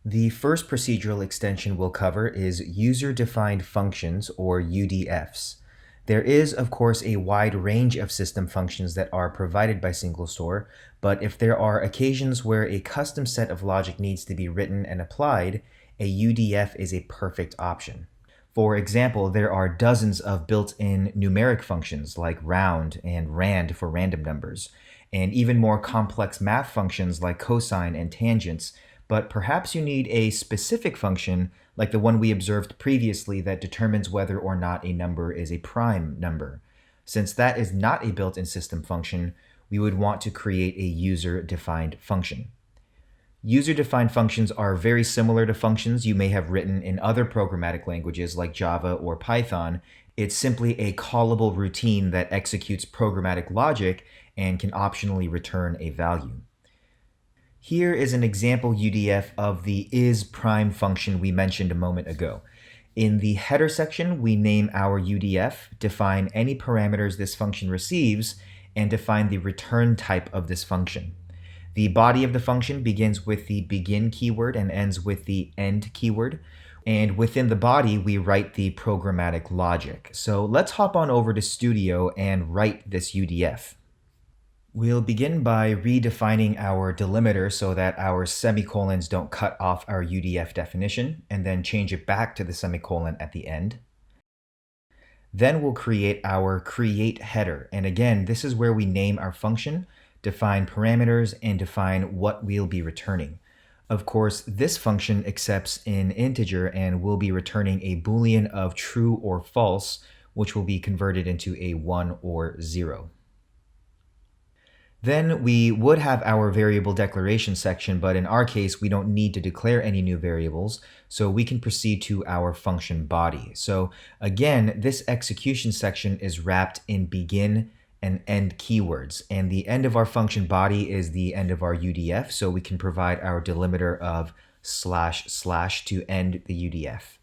The first procedural extension we'll cover is user-defined functions, or UDFs. There is, of course, a wide range of system functions that are provided by SingleStore, but if there are occasions where a custom set of logic needs to be written and applied, a UDF is a perfect option. For example, there are dozens of built-in numeric functions like round and rand for random numbers, and even more complex math functions like cosine and tangents, but perhaps you need a specific function like the one we observed previously that determines whether or not a number is a prime number. Since that is not a built-in system function, we would want to create a user-defined function. User-defined functions are very similar to functions you may have written in other programmatic languages like Java or Python. It's simply a callable routine that executes programmatic logic and can optionally return a value. Here is an example UDF of the isPrime function we mentioned a moment ago. In the header section, we name our UDF, define any parameters this function receives, and define the return type of this function. The body of the function begins with the begin keyword and ends with the end keyword. And within the body, we write the programmatic logic. So let's hop on over to Studio and write this UDF. We'll begin by redefining our delimiter so that our semicolons don't cut off our UDF definition, and then change it back to the semicolon at the end. Then we'll create our create header. And again, this is where we name our function, define parameters, and define what we'll be returning. Of course, this function accepts an integer and will be returning a Boolean of true or false, which will be converted into a 1 or 0. Then we would have our variable declaration section, but in our case, we don't need to declare any new variables, so we can proceed to our function body. So again, this execution section is wrapped in begin and end keywords, and the end of our function body is the end of our UDF, so we can provide our delimiter of // to end the UDF.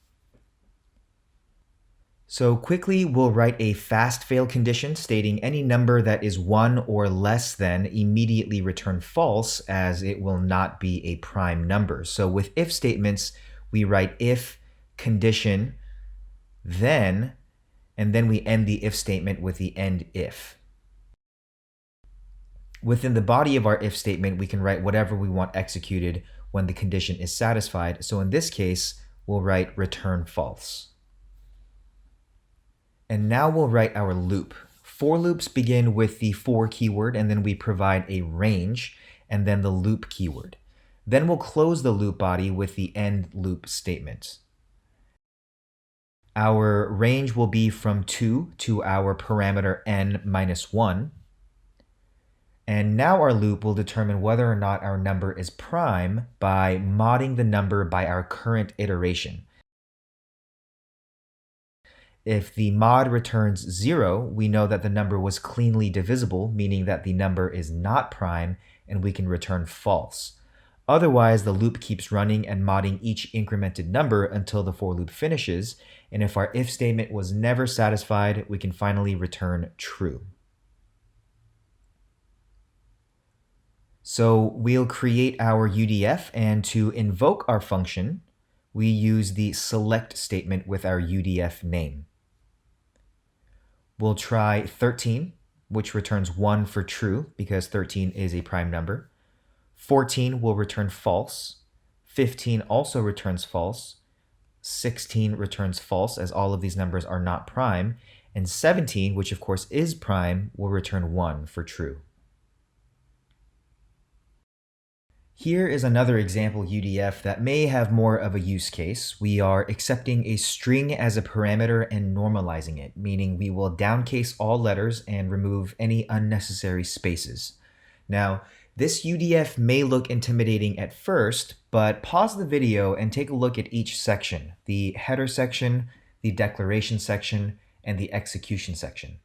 So quickly, we'll write a fast fail condition stating any number that is 1 or less than immediately return false, as it will not be a prime number. So with if statements, we write if condition then, and then we end the if statement with the end if. Within the body of our if statement, we can write whatever we want executed when the condition is satisfied. So in this case, we'll write return false. And now we'll write our loop. For loops begin with the for keyword, and then we provide a range, and then the loop keyword. Then we'll close the loop body with the end loop statement. Our range will be from 2 to our parameter n minus 1. And now our loop will determine whether or not our number is prime by modding the number by our current iteration. If the mod returns 0, we know that the number was cleanly divisible, meaning that the number is not prime, and we can return false. Otherwise, the loop keeps running and modding each incremented number until the for loop finishes, and if our if statement was never satisfied, we can finally return true. So we'll create our UDF, and to invoke our function, we use the select statement with our UDF name. We'll try 13, which returns 1 for true, because 13 is a prime number. 14 will return false. 15 also returns false. 16 returns false, as all of these numbers are not prime. And 17, which of course is prime, will return 1 for true. Here is another example UDF that may have more of a use case. We are accepting a string as a parameter and normalizing it, meaning we will downcase all letters and remove any unnecessary spaces. Now, this UDF may look intimidating at first, but pause the video and take a look at each section: the header section, the declaration section, and the execution section.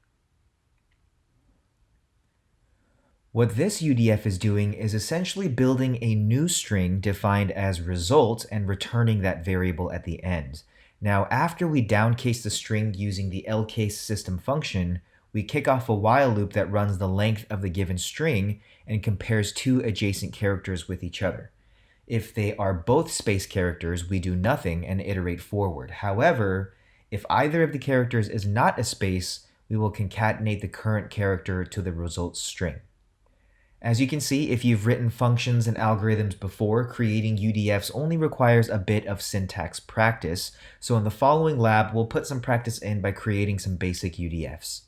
What this UDF is doing is essentially building a new string defined as result and returning that variable at the end. Now, after we downcase the string using the lcase system function, we kick off a while loop that runs the length of the given string and compares two adjacent characters with each other. If they are both space characters, we do nothing and iterate forward. However, if either of the characters is not a space, we will concatenate the current character to the result string. As you can see, if you've written functions and algorithms before, creating UDFs only requires a bit of syntax practice. So in the following lab, we'll put some practice in by creating some basic UDFs.